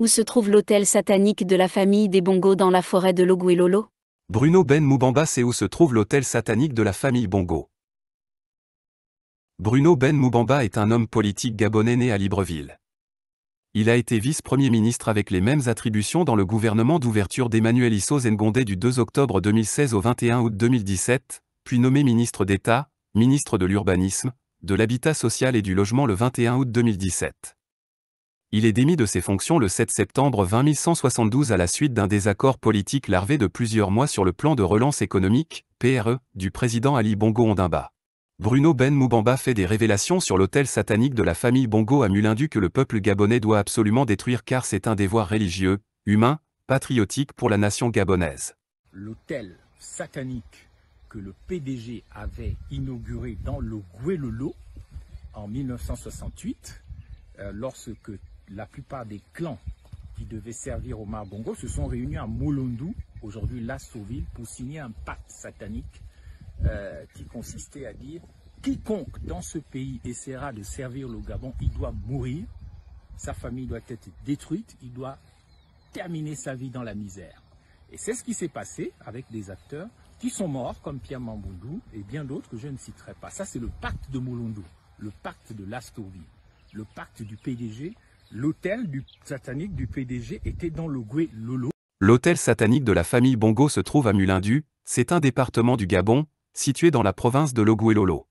Où se trouve l'hôtel satanique de la famille des Bongo dans la forêt de Logoué-Lolo? Bruno Ben Moubamba sait où se trouve l'hôtel satanique de la famille Bongo. Bruno Ben Moubamba est un homme politique gabonais né à Libreville. Il a été vice-premier ministre avec les mêmes attributions dans le gouvernement d'ouverture d'Emmanuel Issoze Ngondé du 2 octobre 2016 au 21 août 2017, puis nommé ministre d'État, ministre de l'Urbanisme, de l'Habitat social et du Logement le 21 août 2017. Il est démis de ses fonctions le 7 septembre 20172 à la suite d'un désaccord politique larvé de plusieurs mois sur le plan de relance économique, PRE, du président Ali Bongo Ondimba. Bruno Ben Moubamba fait des révélations sur l'hôtel satanique de la famille Bongo à Mulindou que le peuple gabonais doit absolument détruire car c'est un devoir religieux, humain, patriotique pour la nation gabonaise. L'hôtel satanique que le PDG avait inauguré dans Logoué-Lolo en 1968, lorsque la plupart des clans qui devaient servir Omar Bongo se sont réunis à Mulindou, aujourd'hui Lastourville, pour signer un pacte satanique qui consistait à dire quiconque dans ce pays essaiera de servir le Gabon, il doit mourir, sa famille doit être détruite, il doit terminer sa vie dans la misère. Et c'est ce qui s'est passé avec des acteurs qui sont morts, comme Pierre Mamboundou et bien d'autres que je ne citerai pas. Ça, c'est le pacte de Mulindou, le pacte de Lastourville, le pacte du PDG. L'hôtel satanique du PDG était dans Logoué-Lolo. L'hôtel satanique de la famille Bongo se trouve à Mulindou, c'est un département du Gabon, situé dans la province de Logoué-Lolo.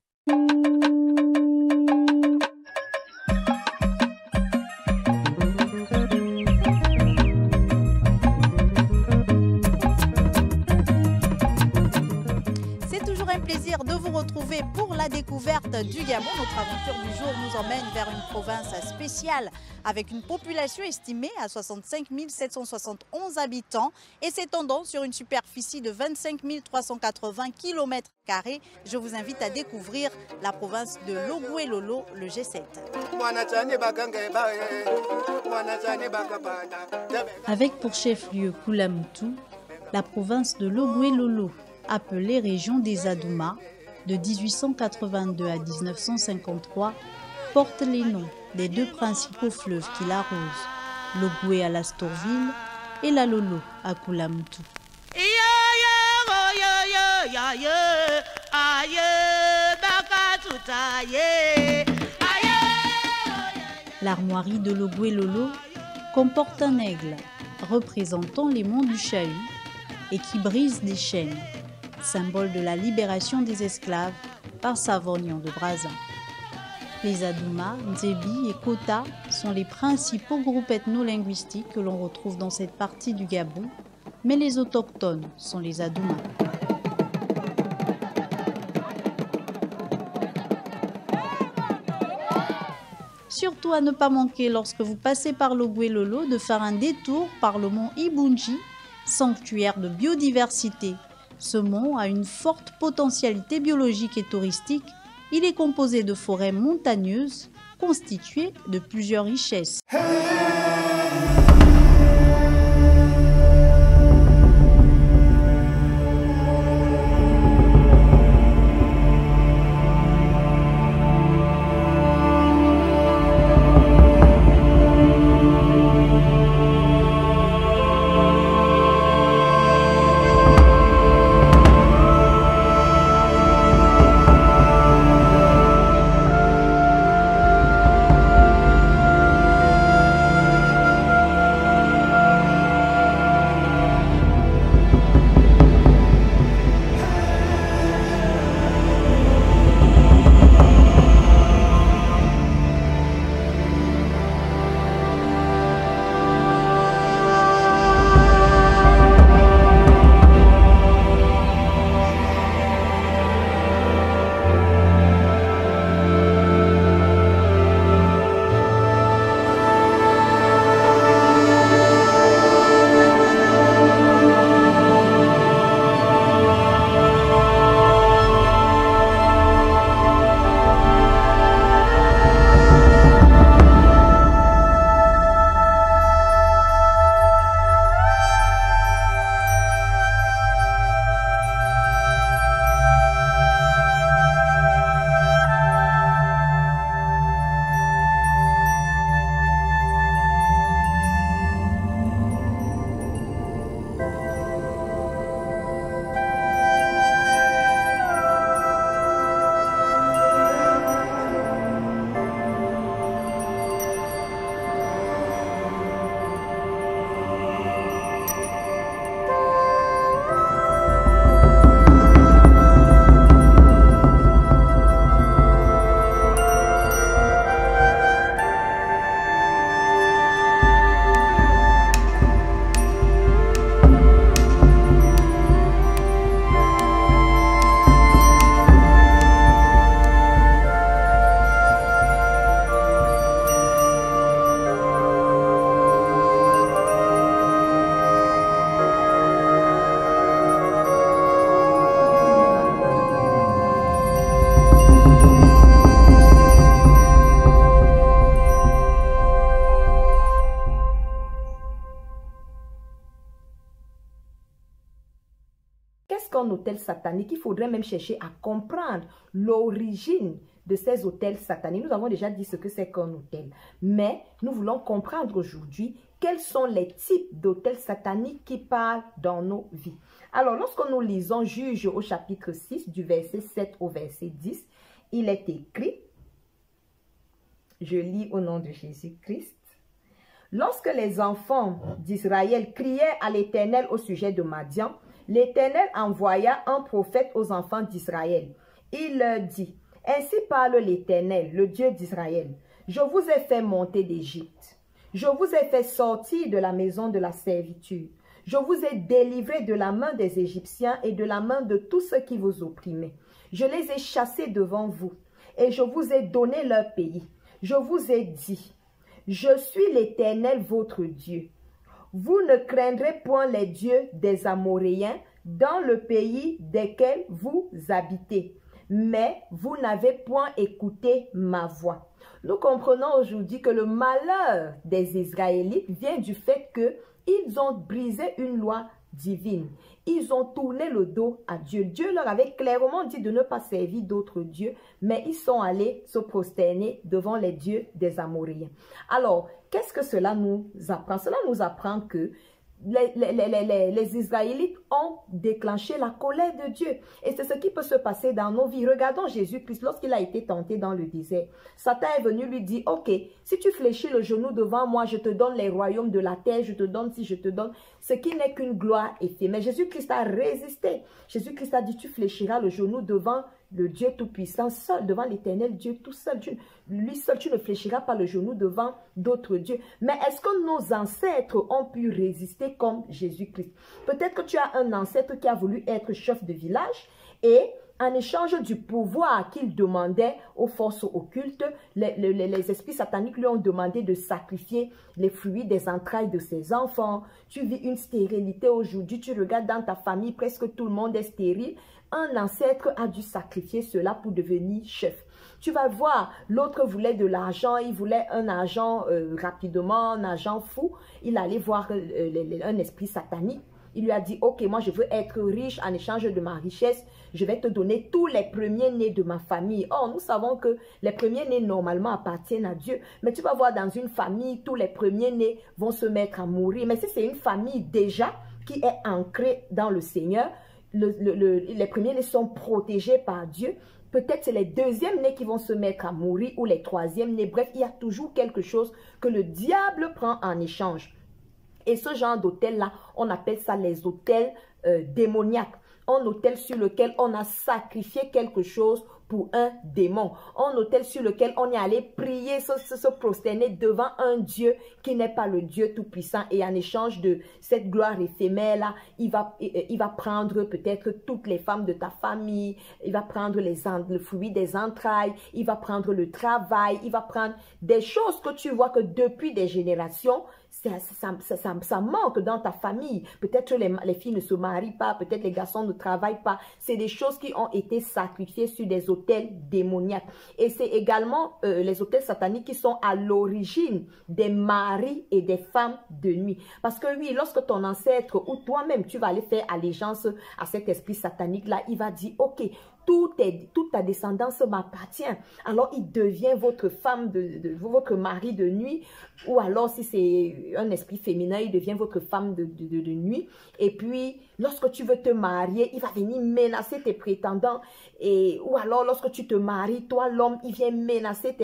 De vous retrouver pour la découverte du Gabon. Notre aventure du jour nous emmène vers une province spéciale avec une population estimée à 65 771 habitants et s'étendant sur une superficie de 25 380 km². Je vous invite à découvrir la province de Logoué-Lolo, le G7. Avec pour chef-lieu Koulamoutou, la province de Logoué-Lolo, appelée région des Adouma, de 1882 à 1953, porte les noms des deux principaux fleuves qui l'arrosent, l'Ogoué à Lastourville et la Lolo à Koulamoutou. L'armoirie de Logoué-Lolo comporte un aigle représentant les monts du Chahut et qui brise des chaînes, symbole de la libération des esclaves par Savognon de Brazza. Les Adouma, Nzebi et Kota sont les principaux groupes ethno-linguistiques que l'on retrouve dans cette partie du Gabon, mais les autochtones sont les Adouma. Surtout à ne pas manquer lorsque vous passez par Logoué-Lolo de faire un détour par le mont Ibunji, sanctuaire de biodiversité. Ce mont a une forte potentialité biologique et touristique. Il est composé de forêts montagneuses constituées de plusieurs richesses. qu'un autel satanique? Il faudrait même chercher à comprendre l'origine de ces autels sataniques. Nous avons déjà dit ce que c'est qu'un autel. Mais nous voulons comprendre aujourd'hui quels sont les types d'autels sataniques qui parlent dans nos vies. Alors, lorsque nous lisons Juges au chapitre 6, du verset 7 au verset 10, il est écrit, je lis au nom de Jésus-Christ, « Lorsque les enfants d'Israël criaient à l'Éternel au sujet de Madian, l'Éternel envoya un prophète aux enfants d'Israël. Il leur dit, « Ainsi parle l'Éternel, le Dieu d'Israël. Je vous ai fait monter d'Égypte. Je vous ai fait sortir de la maison de la servitude. Je vous ai délivré de la main des Égyptiens et de la main de tous ceux qui vous opprimaient. Je les ai chassés devant vous et je vous ai donné leur pays. Je vous ai dit, je suis l'Éternel votre Dieu. Vous ne craindrez point les dieux des Amoréens dans le pays desquels vous habitez, mais vous n'avez point écouté ma voix. » Nous comprenons aujourd'hui que le malheur des Israélites vient du fait qu'ils ont brisé une loi divine. Ils ont tourné le dos à Dieu. Dieu leur avait clairement dit de ne pas servir d'autres dieux, mais ils sont allés se prosterner devant les dieux des Amoréens. Alors, qu'est-ce que cela nous apprend? Cela nous apprend que les Israélites ont déclenché la colère de Dieu. Et c'est ce qui peut se passer dans nos vies. Regardons Jésus-Christ lorsqu'il a été tenté dans le désert. Satan est venu lui dire, ok, si tu fléchis le genou devant moi, je te donne les royaumes de la terre, je te donne si je te donne, ce qui n'est qu'une gloire éphémère. Jésus-Christ a résisté. Jésus-Christ a dit, tu fléchiras le genou devant le Dieu Tout-Puissant, seul, devant l'Éternel Dieu tout seul. Lui seul, tu ne fléchiras pas le genou devant d'autres dieux. Mais est-ce que nos ancêtres ont pu résister comme Jésus-Christ? Peut-être que tu as un ancêtre qui a voulu être chef de village et en échange du pouvoir qu'il demandait aux forces occultes, les esprits sataniques lui ont demandé de sacrifier les fruits des entrailles de ses enfants. Tu vis une stérilité aujourd'hui, tu regardes dans ta famille, presque tout le monde est stérile. Un ancêtre a dû sacrifier cela pour devenir chef. Tu vas voir, l'autre voulait de l'argent, il voulait un argent rapidement, un argent fou. Il allait voir un esprit satanique. Il lui a dit, ok, moi je veux être riche en échange de ma richesse. Je vais te donner tous les premiers-nés de ma famille. Or, nous savons que les premiers-nés normalement appartiennent à Dieu. Mais tu vas voir dans une famille, tous les premiers-nés vont se mettre à mourir. Mais si c'est une famille déjà qui est ancrée dans le Seigneur, les premiers-nés sont protégés par Dieu. Peut-être c'est les deuxièmes-nés qui vont se mettre à mourir ou les troisièmes-nés. Bref, il y a toujours quelque chose que le diable prend en échange. Et ce genre d'hôtel-là, on appelle ça les hôtels démoniaques. Un hôtel sur lequel on a sacrifié quelque chose pour un démon. Un hôtel sur lequel on est allé prier, se prosterner devant un Dieu qui n'est pas le Dieu Tout-Puissant. Et en échange de cette gloire éphémère-là, il va prendre peut-être toutes les femmes de ta famille, il va prendre le fruit des entrailles, il va prendre le travail, il va prendre des choses que tu vois que depuis des générations, ça manque dans ta famille. Peut-être les filles ne se marient pas, peut-être les garçons ne travaillent pas. C'est des choses qui ont été sacrifiées sur des hôtels démoniaques. Et c'est également les hôtels sataniques qui sont à l'origine des maris et des femmes de nuit. Parce que oui, lorsque ton ancêtre ou toi-même, tu vas aller faire allégeance à cet esprit satanique-là, il va dire, ok, toute ta descendance m'appartient. Alors, il devient votre femme, votre mari de nuit. Ou alors, si c'est un esprit féminin, il devient votre femme de nuit. Et puis, lorsque tu veux te marier, il va venir menacer tes prétendants. Ou alors, lorsque tu te maries, toi, l'homme, il vient menacer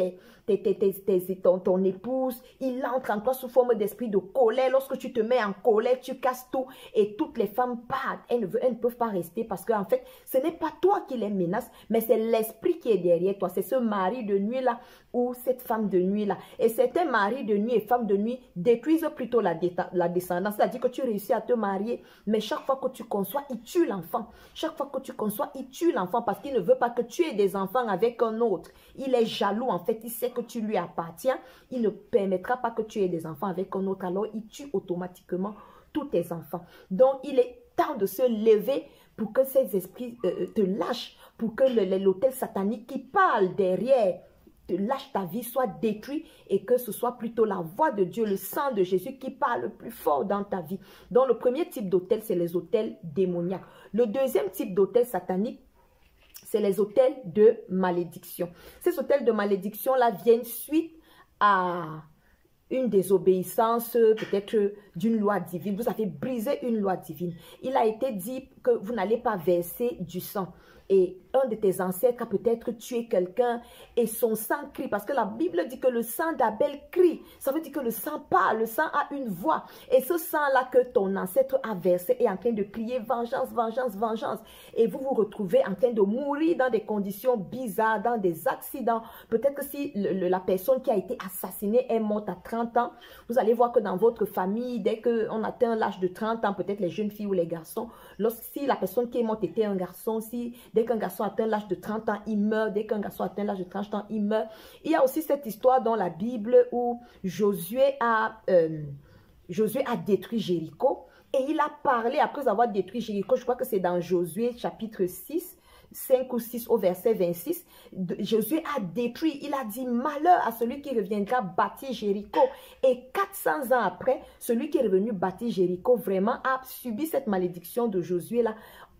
ton épouse. Il entre en toi sous forme d'esprit de colère. Lorsque tu te mets en colère, tu casses tout. Et toutes les femmes partent. Elles ne peuvent pas rester parce qu'en fait, ce n'est pas toi qui les menace, mais c'est l'esprit qui est derrière toi. C'est ce mari de nuit-là ou cette femme de nuit-là. Et certains maris de nuit et femmes de nuit détruisent plutôt la descendance. C'est-à-dire que tu réussis à te marier, mais chaque fois que tu conçois, il tue l'enfant. Chaque fois que tu conçois, il tue l'enfant parce qu'il ne veut pas que tu aies des enfants avec un autre. Il est jaloux, en fait. Il sait que tu lui appartiens. Il ne permettra pas que tu aies des enfants avec un autre. Alors, il tue automatiquement tous tes enfants. Donc, il est temps de se lever pour que ces esprits te lâchent, pour que l'hôtel satanique qui parle derrière lâche ta vie soit détruit et que ce soit plutôt la voix de Dieu, le sang de Jésus qui parle le plus fort dans ta vie. Donc, le premier type d'autel, c'est les autels démoniaques. Le deuxième type d'autel satanique, c'est les autels de malédiction. Ces autels de malédiction-là viennent suite à une désobéissance peut-être d'une loi divine. Vous avez brisé une loi divine. Il a été dit que vous n'allez pas verser du sang. Et un de tes ancêtres a peut-être tué quelqu'un et son sang crie. Parce que la Bible dit que le sang d'Abel crie. Ça veut dire que le sang parle, le sang a une voix. Et ce sang-là que ton ancêtre a versé est en train de crier vengeance, vengeance, vengeance. Et vous vous retrouvez en train de mourir dans des conditions bizarres, dans des accidents. Peut-être que si la personne qui a été assassinée est morte à 30 ans, vous allez voir que dans votre famille, dès qu'on atteint l'âge de 30 ans, peut-être les jeunes filles ou les garçons, si la personne qui est morte était un garçon, dès qu'un garçon atteint l'âge de 30 ans, il meurt. Dès qu'un garçon atteint l'âge de 30 ans, il meurt. Il y a aussi cette histoire dans la Bible où Josué a détruit Jéricho. Et il a parlé, après avoir détruit Jéricho, je crois que c'est dans Josué chapitre 6, 5 ou 6 au verset 26. Josué a détruit, il a dit malheur à celui qui reviendra bâtir Jéricho. Et 400 ans après, celui qui est revenu bâtir Jéricho vraiment a subi cette malédiction de Josué là.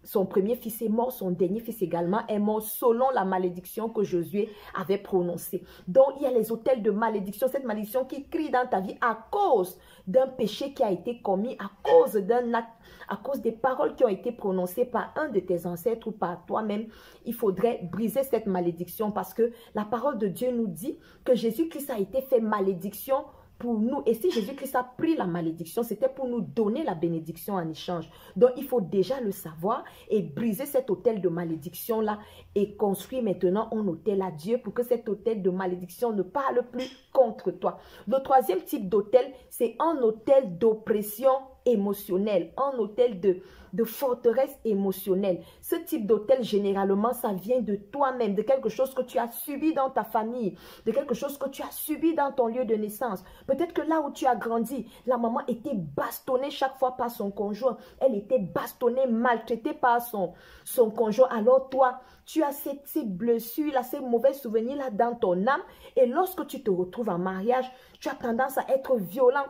Son premier fils est mort, son dernier fils également est mort selon la malédiction que Josué avait prononcée. Donc, il y a les autels de malédiction, cette malédiction qui crie dans ta vie à cause d'un péché qui a été commis, à cause d'un acte, à cause des paroles qui ont été prononcées par un de tes ancêtres ou par toi-même. Il faudrait briser cette malédiction parce que la parole de Dieu nous dit que Jésus-Christ a été fait malédiction pour nous. Et si Jésus-Christ a pris la malédiction, c'était pour nous donner la bénédiction en échange. Donc, il faut déjà le savoir et briser cet autel de malédiction-là et construire maintenant un autel à Dieu pour que cet autel de malédiction ne parle plus contre toi. Le troisième type d'autel, c'est un autel d'oppression émotionnelle, un autel de forteresse émotionnelle. Ce type d'autel, généralement, ça vient de toi-même, de quelque chose que tu as subi dans ta famille, de quelque chose que tu as subi dans ton lieu de naissance. Peut-être que là où tu as grandi, la maman était bastonnée chaque fois par son conjoint. Elle était bastonnée, maltraitée par son conjoint. Alors toi, tu as ces blessures-là, ces mauvais souvenirs-là dans ton âme. Et lorsque tu te retrouves en mariage, tu as tendance à être violent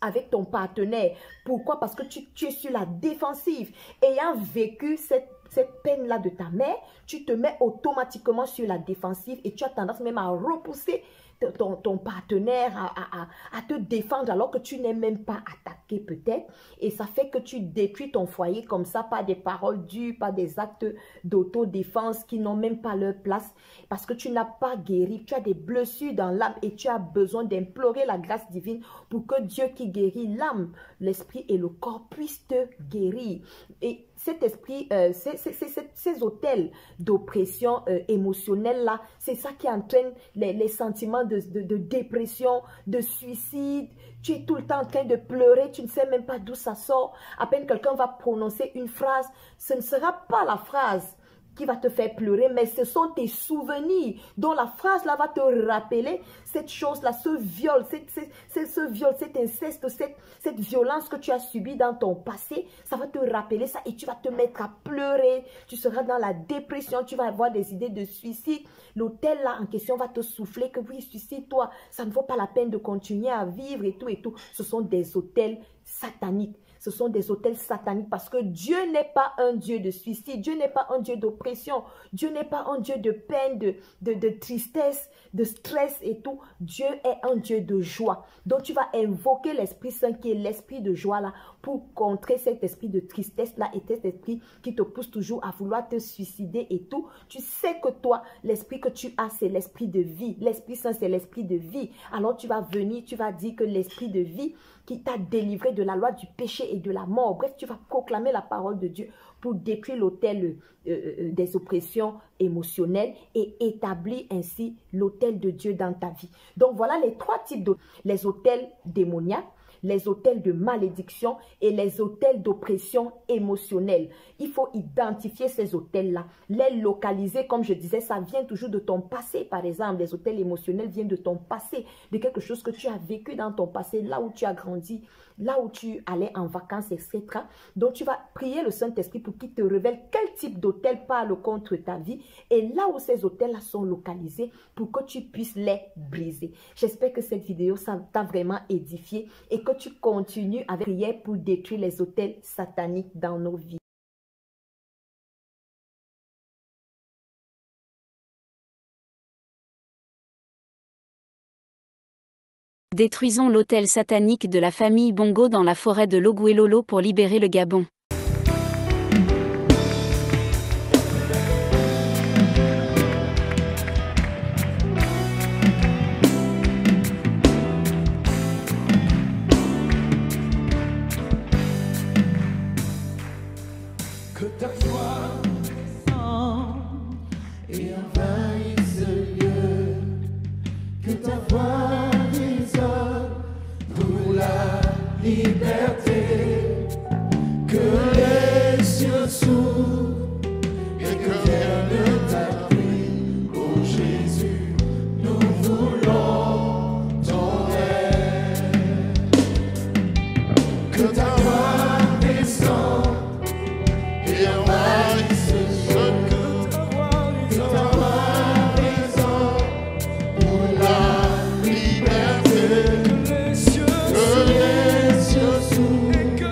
avec ton partenaire. Pourquoi? Parce que tu es sur la défensive. Ayant vécu cette peine-là de ta mère, tu te mets automatiquement sur la défensive et tu as tendance même à repousser ton partenaire à te défendre alors que tu n'es même pas attaqué peut-être. Et ça fait que tu détruis ton foyer comme ça par des paroles dures, par des actes d'autodéfense qui n'ont même pas leur place parce que tu n'as pas guéri. Tu as des blessures dans l'âme et tu as besoin d'implorer la grâce divine pour que Dieu qui guérit l'âme, l'esprit et le corps puisse te guérir. Et cet esprit, ces autels d'oppression émotionnelle-là, c'est ça qui entraîne les sentiments de dépression, de suicide. Tu es tout le temps en train de pleurer, tu ne sais même pas d'où ça sort. À peine quelqu'un va prononcer une phrase, ce ne sera pas la phrase qui va te faire pleurer, mais ce sont tes souvenirs dont la phrase là va te rappeler cette chose-là, ce viol, cet inceste, cette violence que tu as subie dans ton passé, ça va te rappeler ça et tu vas te mettre à pleurer, tu seras dans la dépression, tu vas avoir des idées de suicide. L'autel là en question va te souffler que oui, suicide-toi, ça ne vaut pas la peine de continuer à vivre et tout et tout. Ce sont des autels sataniques. Ce sont des autels sataniques parce que Dieu n'est pas un Dieu de suicide. Dieu n'est pas un Dieu d'oppression. Dieu n'est pas un Dieu de peine, de tristesse, de stress et tout. Dieu est un Dieu de joie. Donc tu vas invoquer l'Esprit Saint qui est l'esprit de joie là pour contrer cet esprit de tristesse là et cet esprit qui te pousse toujours à vouloir te suicider et tout. Tu sais que toi, l'esprit que tu as, c'est l'esprit de vie. L'Esprit Saint, c'est l'esprit de vie. Alors tu vas venir, tu vas dire que l'esprit de vie qui t'a délivré de la loi du péché et de la mort. Bref, tu vas proclamer la parole de Dieu pour détruire l'autel des oppressions émotionnelles et établir ainsi l'autel de Dieu dans ta vie. Donc voilà les trois types d'autels. Les autels démoniaques, les autels de malédiction et les autels d'oppression émotionnelle. Il faut identifier ces autels-là, les localiser, comme je disais, ça vient toujours de ton passé, par exemple. Les autels émotionnels viennent de ton passé, de quelque chose que tu as vécu dans ton passé, là où tu as grandi. là où tu allais en vacances, etc. Donc, tu vas prier le Saint-Esprit pour qu'il te révèle quel type d'hôtel parle contre ta vie et là où ces hôtels-là sont localisés pour que tu puisses les briser. J'espère que cette vidéo t'a vraiment édifié et que tu continues avec prière pour détruire les hôtels sataniques dans nos vies. Détruisons l'hôtel satanique de la famille Bongo dans la forêt de l'Ogué-Lolo pour libérer le Gabon. Que ta gloire descende et envahisse ce lieu, que ta voix résonne pour la liberté, que les cieux s'ouvrent et que vienne ta pluie, ô Jésus, nous voulons ton règne, que ta gloire descende. Et envahisse ce que ta voix résonne pour la liberté, que les cieux s'ouvrent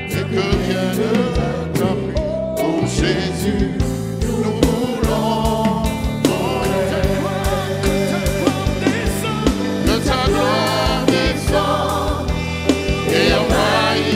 et que vienne ta pluie, ô Jésus, nous voulons ton règne, que ta gloire descende et envahisse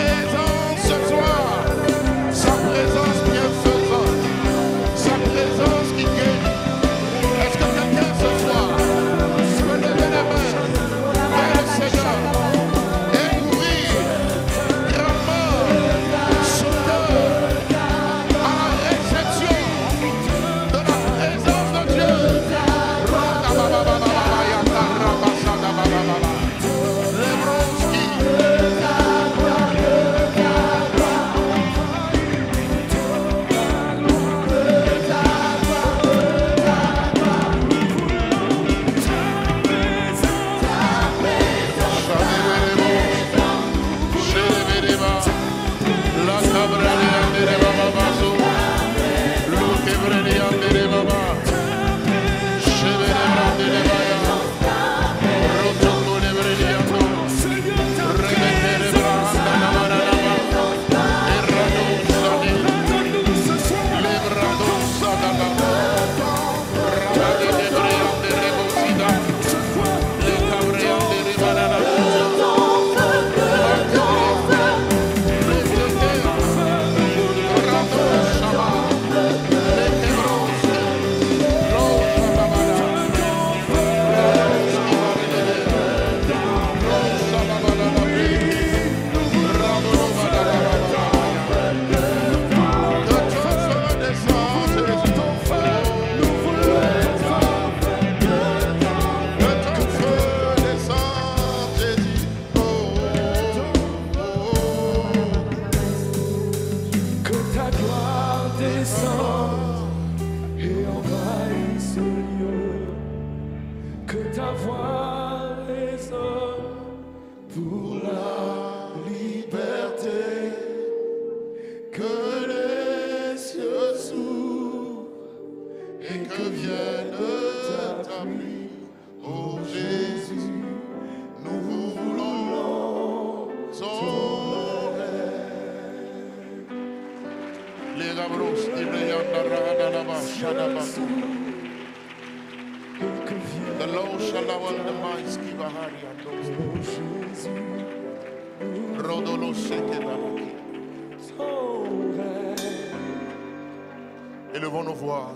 présence ce soir, sa présence bienfaisante, sa présence qui guérit. Est-ce que quelqu'un ce soir peut lever les mains vers le Seigneur et ouvrir grandement son cœur à la réception de la présence de Dieu?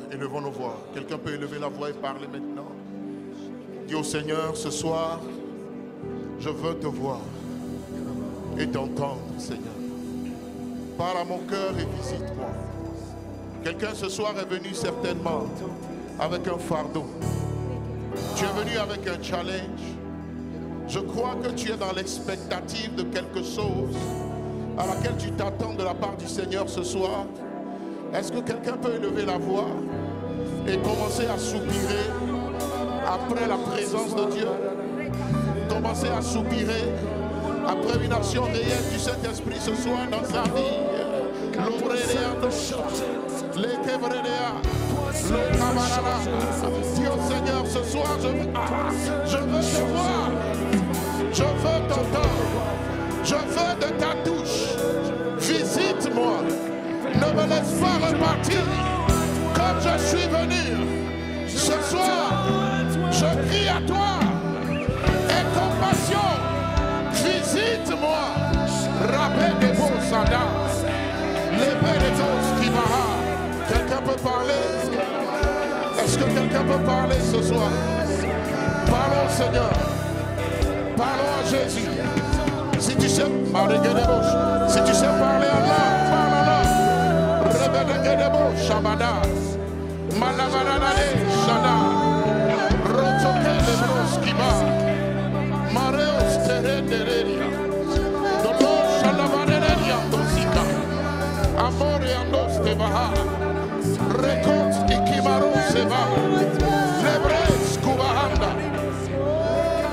Élevons nos voix. Quelqu'un peut élever la voix et parler maintenant. Dis au Seigneur, ce soir, je veux te voir et t'entendre, Seigneur. Parle à mon cœur et visite-moi. Quelqu'un ce soir est venu certainement avec un fardeau. Tu es venu avec un challenge. Je crois que tu es dans l'expectative de quelque chose à laquelle tu t'attends de la part du Seigneur ce soir. Est-ce que quelqu'un peut élever la voix et commencer à soupirer après la présence de Dieu? Commencer à soupirer après une action réelle du Saint-Esprit ce soir dans sa vie. Dis au Seigneur ce soir, je veux te voir, je veux t'entendre, je veux de ta touche. Visite-moi. Ne me laisse pas repartir comme je suis venu. Ce soir, je crie à toi. Aie compassion. Visite-moi. Rappelle des beaux soldats. Les belles choses qui m'arrachent. Quelqu'un peut parler? Est-ce que quelqu'un peut parler ce soir? Parlons au Seigneur. Parlons à Jésus. Si tu sais parler si tu sais parler à Allah, parle à Allah. Shabada, Malabarade, Shada, Rotoke Lebroskiba, Mareos Terenderia, Dono Shalabareria Dosika, Amore Andos Tebaha, Rekot Ikimaro Seba, Lebres Kubahanda.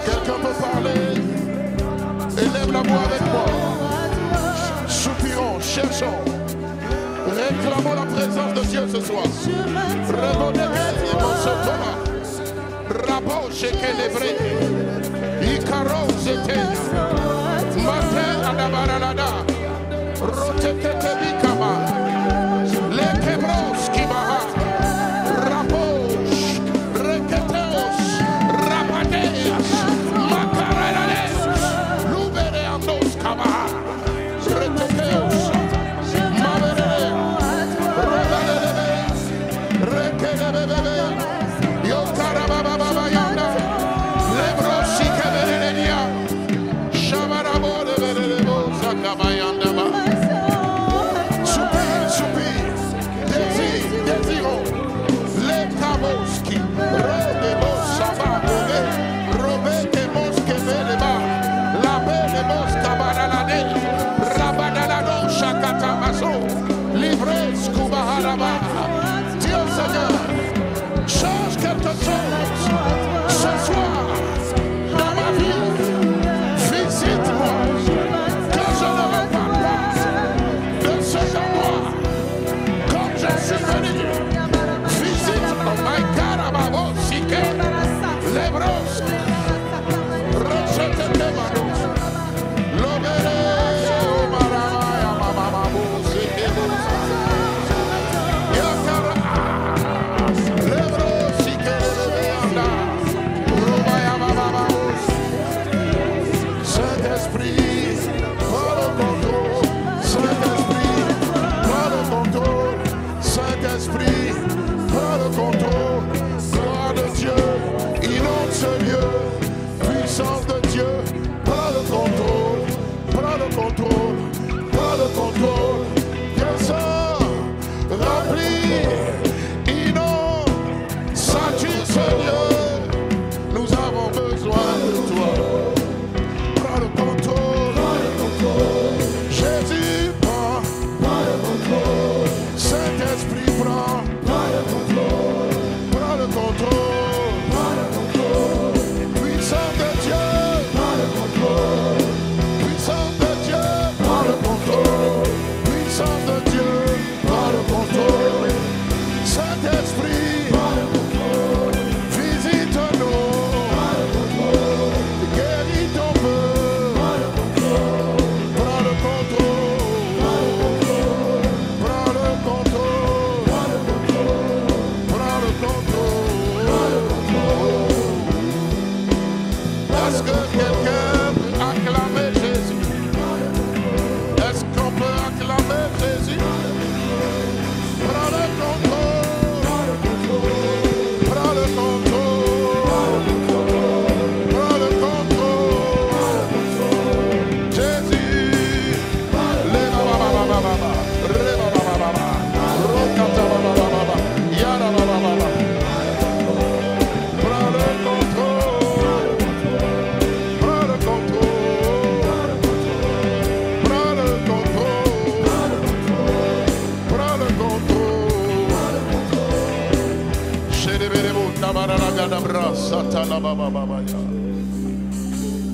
Quelqu'un peut parler? Élève la voix avec moi. Soupirons, cherchons. Réclamons la présence de Dieu ce soir. Rabo Shekelebre, Icaro Zete, Matin Adabarada, Rotekete Bikama, Lekebros Kibaha, Rabosh, Reketeos, Rapadeas, Makarades, Lubereandos Kabaha,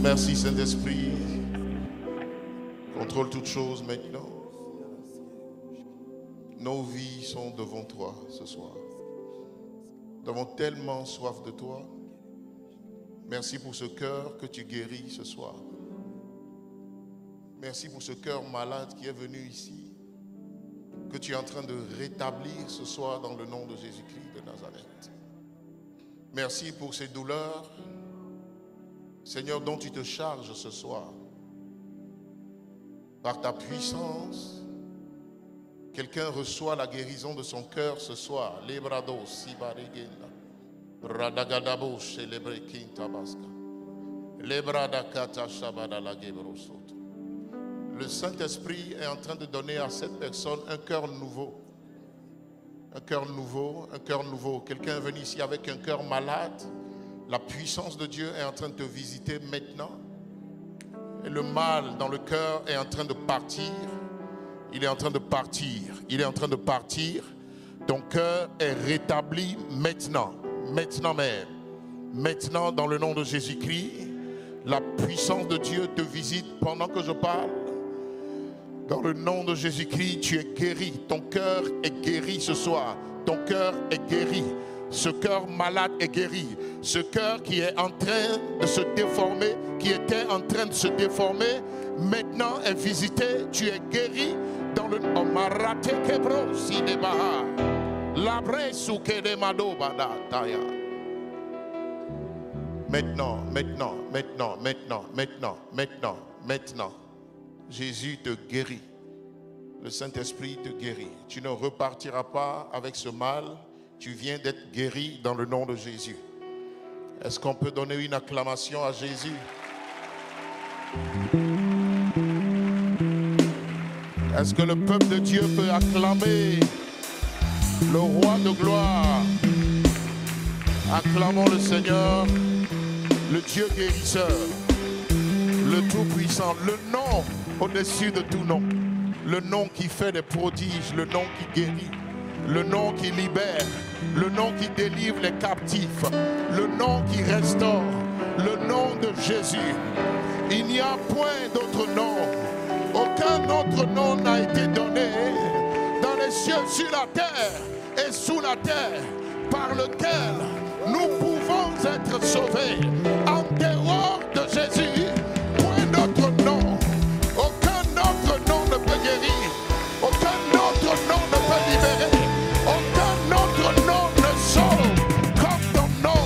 Merci Saint-Esprit. Contrôle toutes choses maintenant. Nos vies sont devant toi ce soir. Nous avons tellement soif de toi. Merci pour ce cœur que tu guéris ce soir. Merci pour ce cœur malade qui est venu ici, que tu es en train de rétablir ce soir dans le nom de Jésus-Christ de Nazareth. Merci pour ces douleurs, Seigneur, dont tu te charges ce soir. Par ta puissance, quelqu'un reçoit la guérison de son cœur ce soir. Lebrado, Sibaregenda, Radagadabo, Celebre Kintabaska, Lebradakata Shabada la Gebrosoto. Le Saint-Esprit est en train de donner à cette personne un cœur nouveau. Un cœur nouveau, un cœur nouveau. Quelqu'un est venu ici avec un cœur malade. La puissance de Dieu est en train de te visiter maintenant. Et le mal dans le cœur est en train de partir. Il est en train de partir. Il est en train de partir. Ton cœur est rétabli maintenant. Maintenant même. Maintenant, dans le nom de Jésus-Christ, la puissance de Dieu te visite pendant que je parle. Dans le nom de Jésus-Christ, tu es guéri. Ton cœur est guéri ce soir. Ton cœur est guéri. Ce cœur malade est guéri. Ce cœur qui est en train de se déformer, qui était en train de se déformer, maintenant est visité. Tu es guéri dans le nom. Maintenant, maintenant, maintenant, maintenant, maintenant, maintenant, maintenant. Jésus te guérit. Le Saint-Esprit te guérit. Tu ne repartiras pas avec ce mal. Tu viens d'être guéri dans le nom de Jésus. Est-ce qu'on peut donner une acclamation à Jésus? Est-ce que le peuple de Dieu peut acclamer le roi de gloire? Acclamons le Seigneur, le Dieu guérisseur, le Tout-Puissant, le nom au-dessus de tout nom, le nom qui fait des prodiges, le nom qui guérit, le nom qui libère, le nom qui délivre les captifs, le nom qui restaure, le nom de Jésus. Il n'y a point d'autre nom, aucun autre nom n'a été donné dans les cieux, sur la terre et sous la terre, par lequel nous pouvons être sauvés. En dehors de Jésus, point d'autre nom. Aucun autre nom ne peut guérir. Aucun autre nom ne peut libérer. Aucun autre nom ne sauve comme ton nom.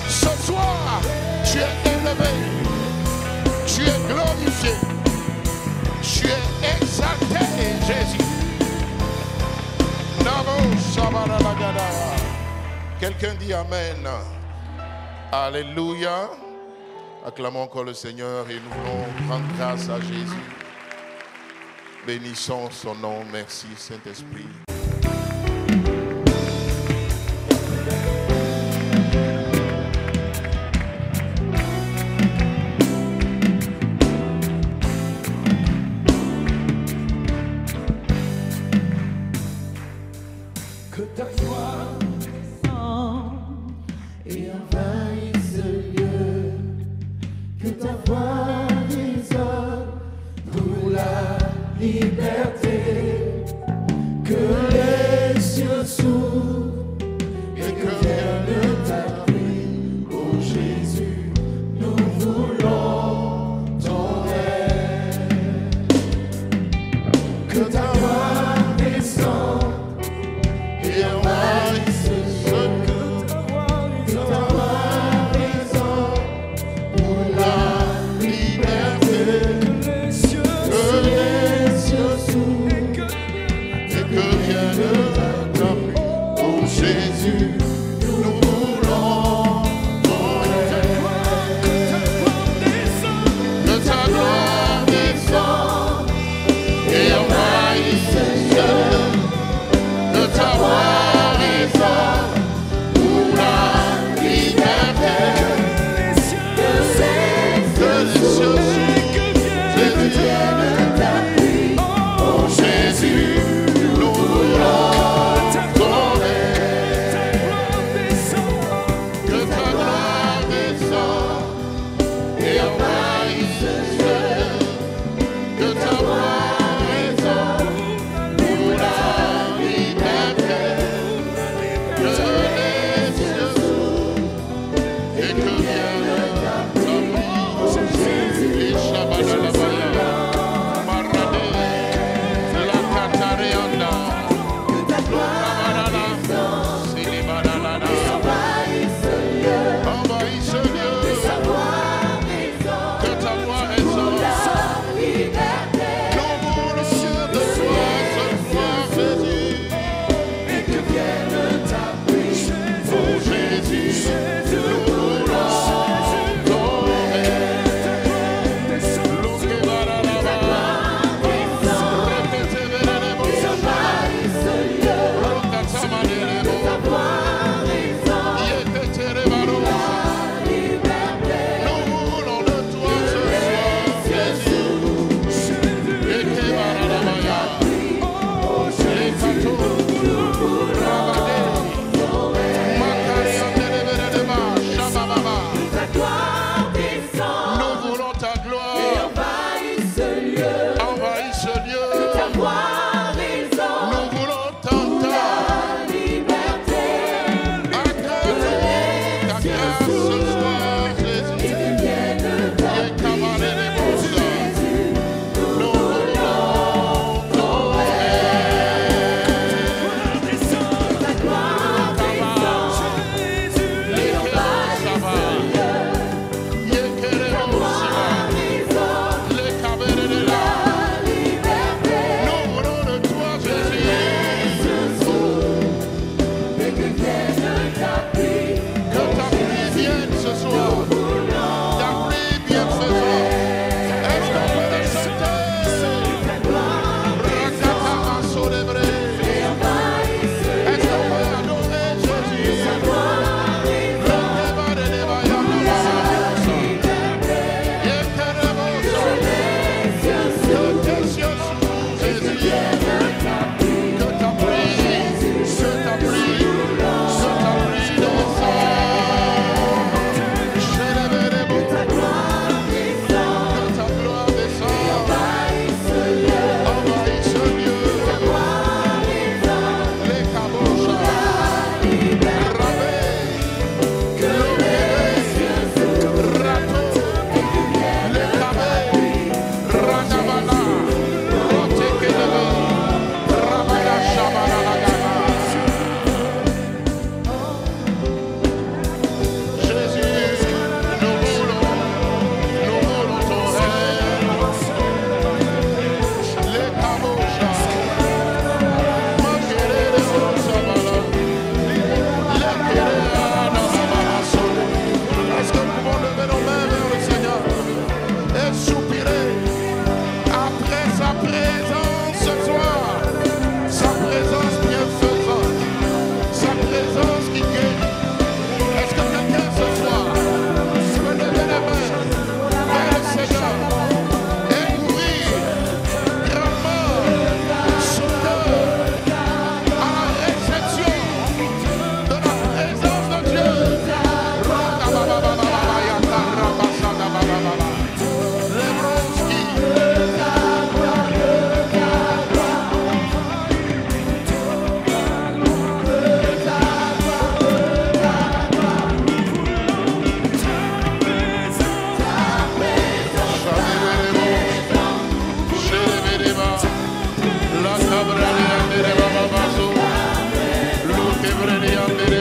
Ce soir, tu es élevé. Tu es glorifié. Tu es exalté, Jésus. Namo Shabaralagada. Quelqu'un dit Amen. Alléluia. Acclamons encore le Seigneur et nous voulons rendre grâce à Jésus. Bénissons son nom. Merci Saint-Esprit. Que ta gloire et envahisse ce lieu, que ta voix résonne pour la liberté, que les cieux s'ouvrent et que vienne ta pluie, ô Jésus, nous voulons ton règne, que ta voix descende et envahisse ce lieu. Que ta gloire descende et envahisse Cabrani andere bababazo. Lute brani andere